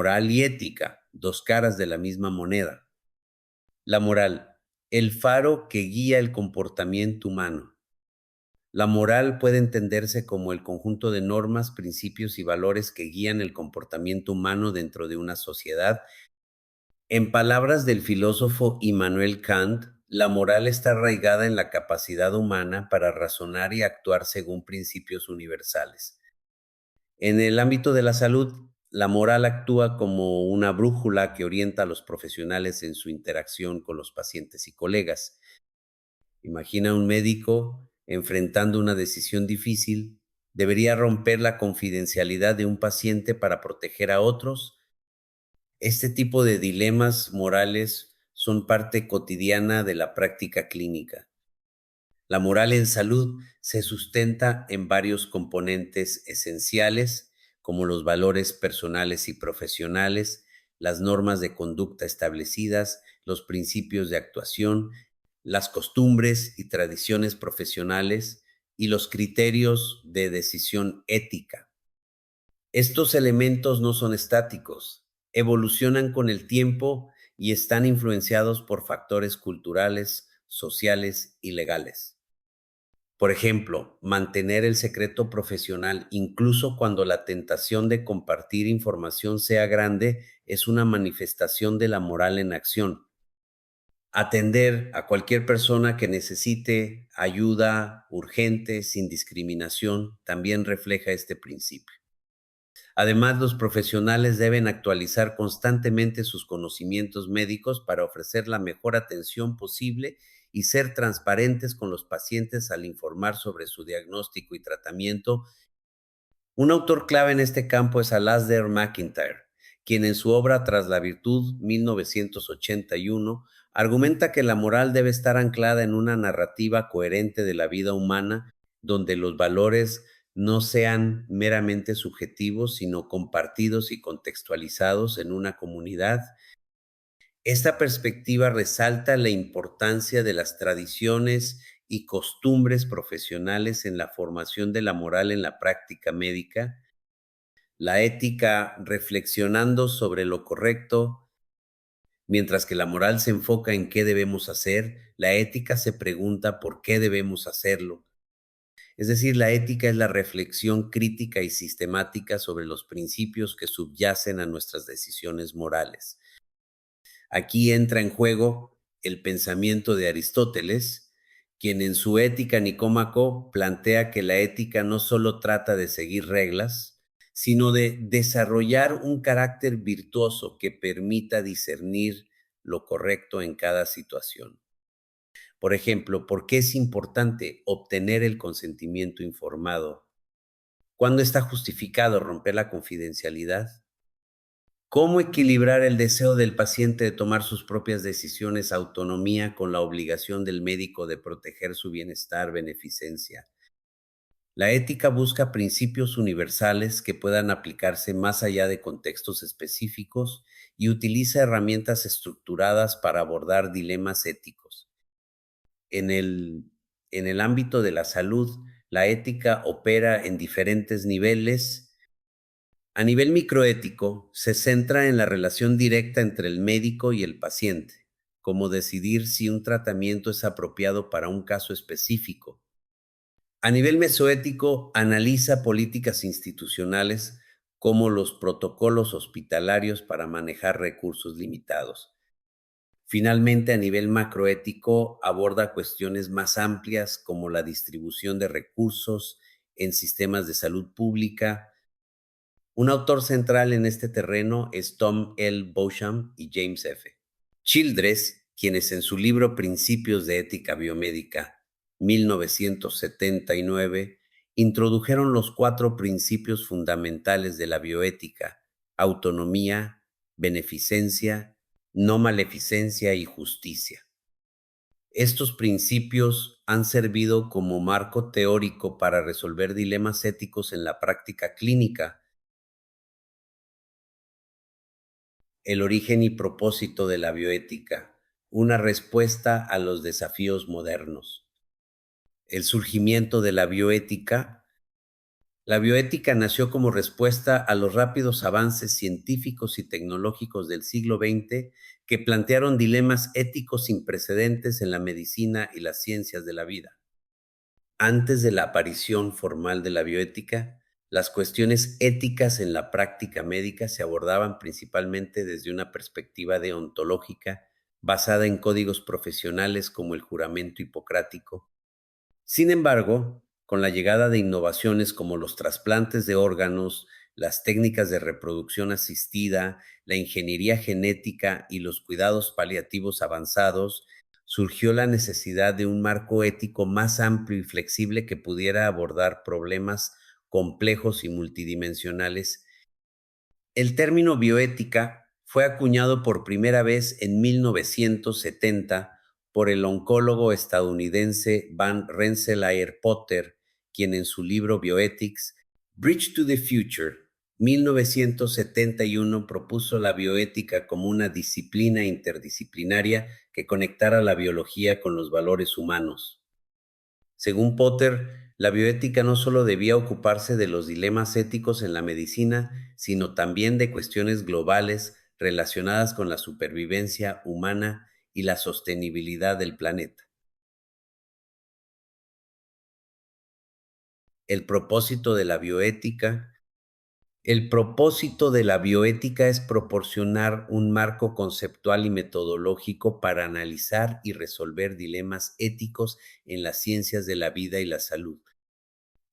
Moral y ética, dos caras de la misma moneda. La moral, el faro que guía el comportamiento humano. La moral puede entenderse como el conjunto de normas, principios y valores que guían el comportamiento humano dentro de una sociedad. En palabras del filósofo Immanuel Kant, la moral está arraigada en la capacidad humana para razonar y actuar según principios universales. En el ámbito de la salud, la moral actúa como una brújula que orienta a los profesionales en su interacción con los pacientes y colegas. Imagina un médico enfrentando una decisión difícil. ¿Debería romper la confidencialidad de un paciente para proteger a otros? Este tipo de dilemas morales son parte cotidiana de la práctica clínica. La moral en salud se sustenta en varios componentes esenciales, como los valores personales y profesionales, las normas de conducta establecidas, los principios de actuación, las costumbres y tradiciones profesionales y los criterios de decisión ética. Estos elementos no son estáticos, evolucionan con el tiempo y están influenciados por factores culturales, sociales y legales. Por ejemplo, mantener el secreto profesional, incluso cuando la tentación de compartir información sea grande, es una manifestación de la moral en acción. Atender a cualquier persona que necesite ayuda urgente, sin discriminación, también refleja este principio. Además, los profesionales deben actualizar constantemente sus conocimientos médicos para ofrecer la mejor atención posible y ser transparentes con los pacientes al informar sobre su diagnóstico y tratamiento. Un autor clave en este campo es Alasdair MacIntyre, quien en su obra Tras la Virtud, 1981, argumenta que la moral debe estar anclada en una narrativa coherente de la vida humana, donde los valores no sean meramente subjetivos, sino compartidos y contextualizados en una comunidad. Esta perspectiva resalta la importancia de las tradiciones y costumbres profesionales en la formación de la moral en la práctica médica, la ética reflexionando sobre lo correcto, mientras que la moral se enfoca en qué debemos hacer, la ética se pregunta por qué debemos hacerlo. Es decir, la ética es la reflexión crítica y sistemática sobre los principios que subyacen a nuestras decisiones morales. Aquí entra en juego el pensamiento de Aristóteles, quien en su Ética Nicómaco plantea que la ética no solo trata de seguir reglas, sino de desarrollar un carácter virtuoso que permita discernir lo correcto en cada situación. Por ejemplo, ¿por qué es importante obtener el consentimiento informado? ¿Cuándo está justificado romper la confidencialidad? ¿Cómo equilibrar el deseo del paciente de tomar sus propias decisiones, autonomía, con la obligación del médico de proteger su bienestar, beneficencia? La ética busca principios universales que puedan aplicarse más allá de contextos específicos y utiliza herramientas estructuradas para abordar dilemas éticos. En el ámbito de la salud, la ética opera en diferentes niveles. A nivel microético, se centra en la relación directa entre el médico y el paciente, como decidir si un tratamiento es apropiado para un caso específico. A nivel mesoético, analiza políticas institucionales como los protocolos hospitalarios para manejar recursos limitados. Finalmente, a nivel macroético, aborda cuestiones más amplias como la distribución de recursos en sistemas de salud pública. Un autor central en este terreno es Tom L. Beauchamp y James F. Childress, quienes en su libro Principios de Ética Biomédica, 1979, introdujeron los 4 principios fundamentales de la bioética: autonomía, beneficencia, no maleficencia y justicia. Estos principios han servido como marco teórico para resolver dilemas éticos en la práctica clínica. El origen y propósito de la bioética, una respuesta a los desafíos modernos. El surgimiento de la bioética La bioética nació como respuesta a los rápidos avances científicos y tecnológicos del siglo XX que plantearon dilemas éticos sin precedentes en la medicina y las ciencias de la vida. Antes de la aparición formal de la bioética, las cuestiones éticas en la práctica médica se abordaban principalmente desde una perspectiva deontológica basada en códigos profesionales como el juramento hipocrático. Sin embargo, con la llegada de innovaciones como los trasplantes de órganos, las técnicas de reproducción asistida, la ingeniería genética y los cuidados paliativos avanzados, surgió la necesidad de un marco ético más amplio y flexible que pudiera abordar problemas complejos y multidimensionales. El término bioética fue acuñado por primera vez en 1970 por el oncólogo estadounidense Van Rensselaer Potter, quien en su libro Bioethics, Bridge to the Future, 1971 propuso la bioética como una disciplina interdisciplinaria que conectara la biología con los valores humanos. Según Potter, la bioética no solo debía ocuparse de los dilemas éticos en la medicina, sino también de cuestiones globales relacionadas con la supervivencia humana y la sostenibilidad del planeta. El propósito de la bioética El propósito de la bioética es proporcionar un marco conceptual y metodológico para analizar y resolver dilemas éticos en las ciencias de la vida y la salud.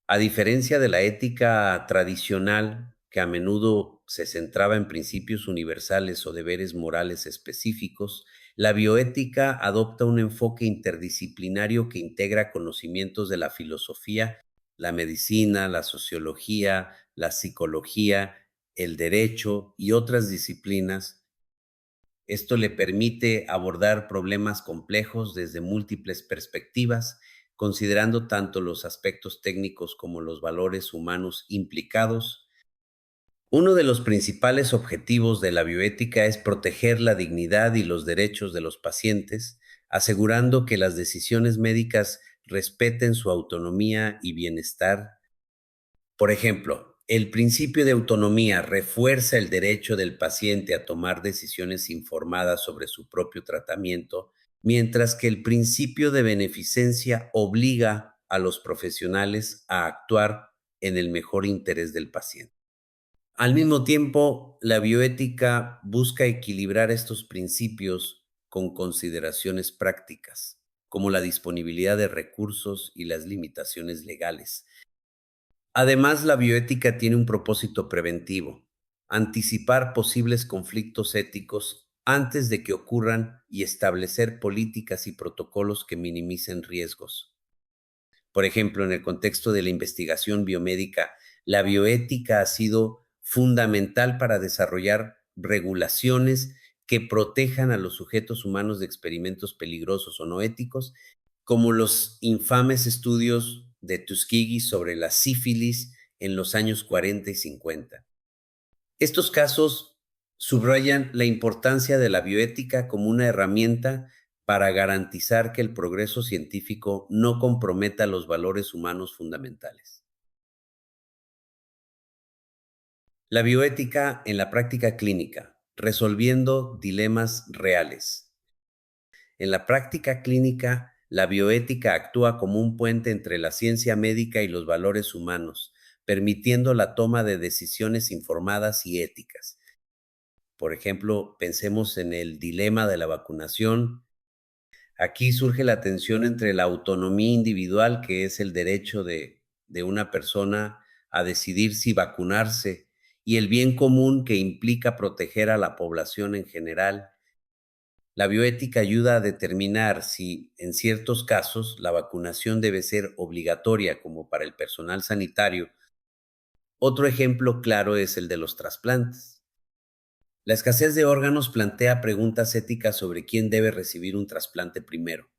A diferencia de la ética tradicional, que a menudo se centraba en principios universales o deberes morales específicos, la bioética adopta un enfoque interdisciplinario que integra conocimientos de la filosofía, la medicina, la sociología, la psicología, el derecho y otras disciplinas. Esto le permite abordar problemas complejos desde múltiples perspectivas, considerando tanto los aspectos técnicos como los valores humanos implicados. Uno de los principales objetivos de la bioética es proteger la dignidad y los derechos de los pacientes, asegurando que las decisiones médicas respeten su autonomía y bienestar. Por ejemplo, el principio de autonomía refuerza el derecho del paciente a tomar decisiones informadas sobre su propio tratamiento, mientras que el principio de beneficencia obliga a los profesionales a actuar en el mejor interés del paciente. Al mismo tiempo, la bioética busca equilibrar estos principios con consideraciones prácticas, como la disponibilidad de recursos y las limitaciones legales. Además, la bioética tiene un propósito preventivo: anticipar posibles conflictos éticos antes de que ocurran y establecer políticas y protocolos que minimicen riesgos. Por ejemplo, en el contexto de la investigación biomédica, la bioética ha sido fundamental para desarrollar regulaciones que protejan a los sujetos humanos de experimentos peligrosos o no éticos, como los infames estudios de Tuskegee sobre la sífilis en los años 40 y 50. Estos casos subrayan la importancia de la bioética como una herramienta para garantizar que el progreso científico no comprometa los valores humanos fundamentales. La bioética en la práctica clínica, resolviendo dilemas reales. En la práctica clínica, la bioética actúa como un puente entre la ciencia médica y los valores humanos, permitiendo la toma de decisiones informadas y éticas. Por ejemplo, pensemos en el dilema de la vacunación. Aquí surge la tensión entre la autonomía individual, que es el derecho de una persona a decidir si vacunarse, y el bien común, que implica proteger a la población en general. La bioética ayuda a determinar si, en ciertos casos, la vacunación debe ser obligatoria, como para el personal sanitario. Otro ejemplo claro es el de los trasplantes. La escasez de órganos plantea preguntas éticas sobre quién debe recibir un trasplante primero.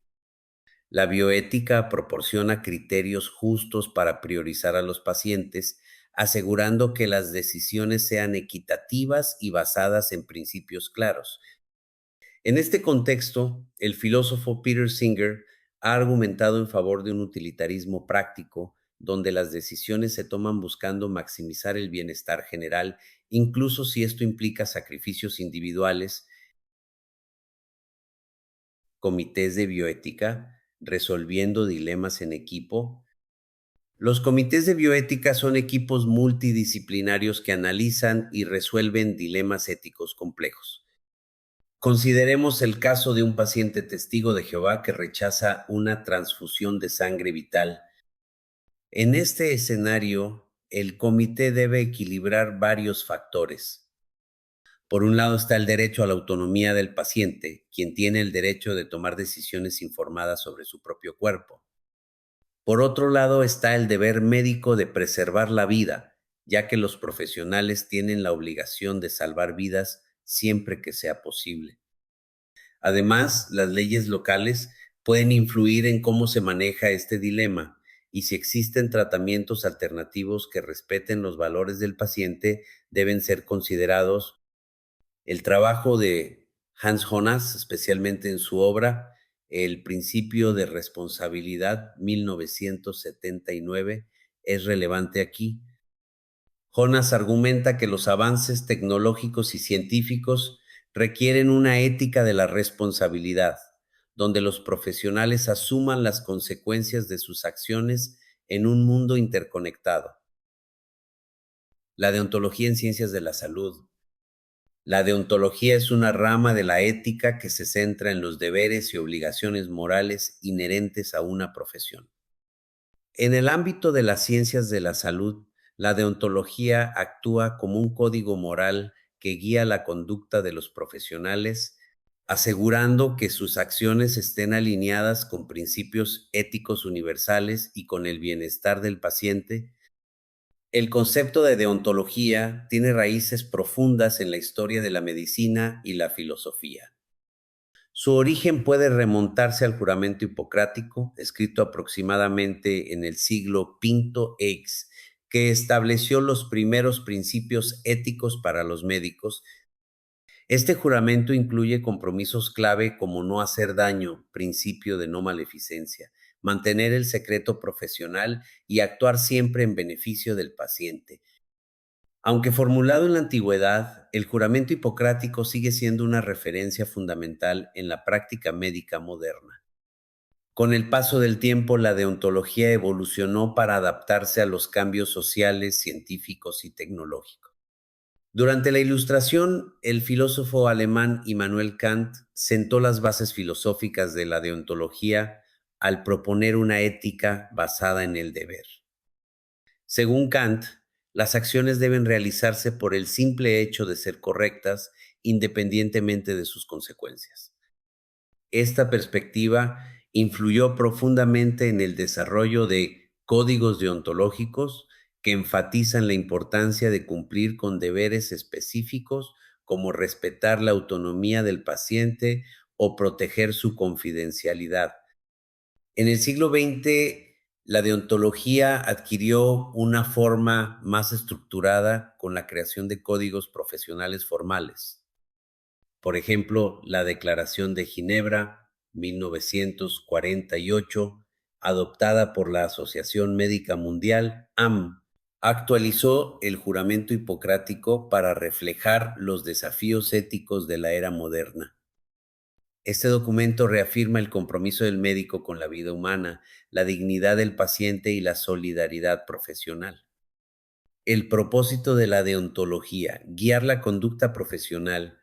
La bioética proporciona criterios justos para priorizar a los pacientes, asegurando que las decisiones sean equitativas y basadas en principios claros. En este contexto, el filósofo Peter Singer ha argumentado en favor de un utilitarismo práctico, donde las decisiones se toman buscando maximizar el bienestar general, incluso si esto implica sacrificios individuales, comités de bioética, resolviendo dilemas en equipo. Los comités de bioética son equipos multidisciplinarios que analizan y resuelven dilemas éticos complejos. Consideremos el caso de un paciente testigo de Jehová que rechaza una transfusión de sangre vital. En este escenario, el comité debe equilibrar varios factores. Por un lado está el derecho a la autonomía del paciente, quien tiene el derecho de tomar decisiones informadas sobre su propio cuerpo. Por otro lado está el deber médico de preservar la vida, ya que los profesionales tienen la obligación de salvar vidas siempre que sea posible. Además, las leyes locales pueden influir en cómo se maneja este dilema y si existen tratamientos alternativos que respeten los valores del paciente, deben ser considerados. El trabajo de Hans Jonas, especialmente en su obra El principio de responsabilidad, 1979, es relevante aquí. Jonas argumenta que los avances tecnológicos y científicos requieren una ética de la responsabilidad, donde los profesionales asuman las consecuencias de sus acciones en un mundo interconectado. La deontología en ciencias de la salud. La deontología es una rama de la ética que se centra en los deberes y obligaciones morales inherentes a una profesión. En el ámbito de las ciencias de la salud, la deontología actúa como un código moral que guía la conducta de los profesionales, asegurando que sus acciones estén alineadas con principios éticos universales y con el bienestar del paciente. El concepto de deontología tiene raíces profundas en la historia de la medicina y la filosofía. Su origen puede remontarse al juramento hipocrático, escrito aproximadamente en el siglo V-X, que estableció los primeros principios éticos para los médicos. Este juramento incluye compromisos clave como no hacer daño, principio de no maleficencia, mantener el secreto profesional y actuar siempre en beneficio del paciente. Aunque formulado en la antigüedad, el juramento hipocrático sigue siendo una referencia fundamental en la práctica médica moderna. Con el paso del tiempo, la deontología evolucionó para adaptarse a los cambios sociales, científicos y tecnológicos. Durante la Ilustración, el filósofo alemán Immanuel Kant sentó las bases filosóficas de la deontología al proponer una ética basada en el deber. Según Kant, las acciones deben realizarse por el simple hecho de ser correctas, independientemente de sus consecuencias. Esta perspectiva influyó profundamente en el desarrollo de códigos deontológicos que enfatizan la importancia de cumplir con deberes específicos como respetar la autonomía del paciente o proteger su confidencialidad. En el siglo XX, la deontología adquirió una forma más estructurada con la creación de códigos profesionales formales. Por ejemplo, la Declaración de Ginebra, 1948, adoptada por la Asociación Médica Mundial, AM, actualizó el juramento hipocrático para reflejar los desafíos éticos de la era moderna. Este documento reafirma el compromiso del médico con la vida humana, la dignidad del paciente y la solidaridad profesional. El propósito de la deontología, guiar la conducta profesional.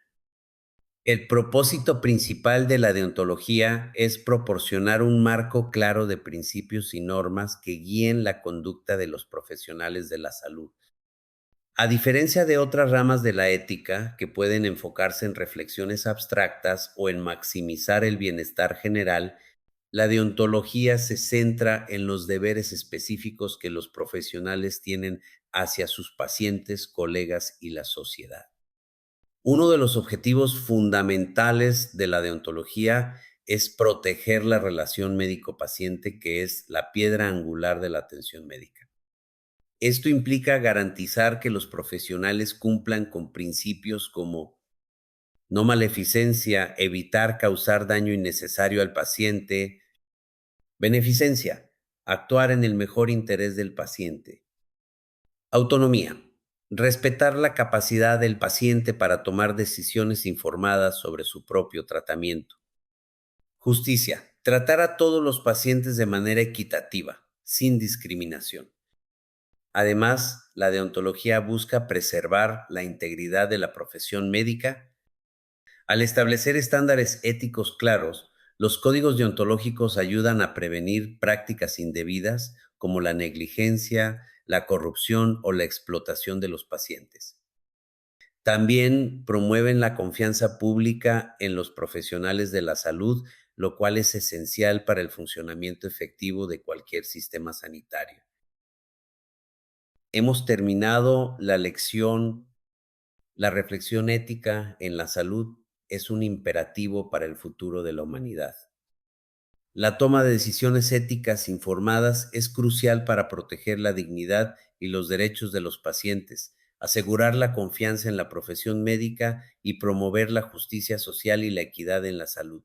El propósito principal de la deontología es proporcionar un marco claro de principios y normas que guíen la conducta de los profesionales de la salud. A diferencia de otras ramas de la ética, que pueden enfocarse en reflexiones abstractas o en maximizar el bienestar general, la deontología se centra en los deberes específicos que los profesionales tienen hacia sus pacientes, colegas y la sociedad. Uno de los objetivos fundamentales de la deontología es proteger la relación médico-paciente, que es la piedra angular de la atención médica. Esto implica garantizar que los profesionales cumplan con principios como no maleficencia, evitar causar daño innecesario al paciente, beneficencia, Actuar en el mejor interés del paciente. Autonomía. Respetar la capacidad del paciente para tomar decisiones informadas sobre su propio tratamiento. Justicia. Tratar a todos los pacientes de manera equitativa, sin discriminación. Además, la deontología busca preservar la integridad de la profesión médica. Al establecer estándares éticos claros, los códigos deontológicos ayudan a prevenir prácticas indebidas como la negligencia, la corrupción o la explotación de los pacientes. También promueven la confianza pública en los profesionales de la salud, lo cual es esencial para el funcionamiento efectivo de cualquier sistema sanitario. Hemos terminado la lección. La reflexión ética en la salud es un imperativo para el futuro de la humanidad. La toma de decisiones éticas informadas es crucial para proteger la dignidad y los derechos de los pacientes, asegurar la confianza en la profesión médica y promover la justicia social y la equidad en la salud.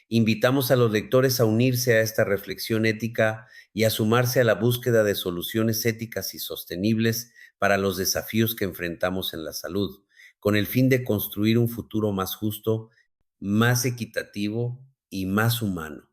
Invitamos a los lectores a unirse a esta reflexión ética y a sumarse a la búsqueda de soluciones éticas y sostenibles para los desafíos que enfrentamos en la salud, con el fin de construir un futuro más justo, más equitativo y más humano.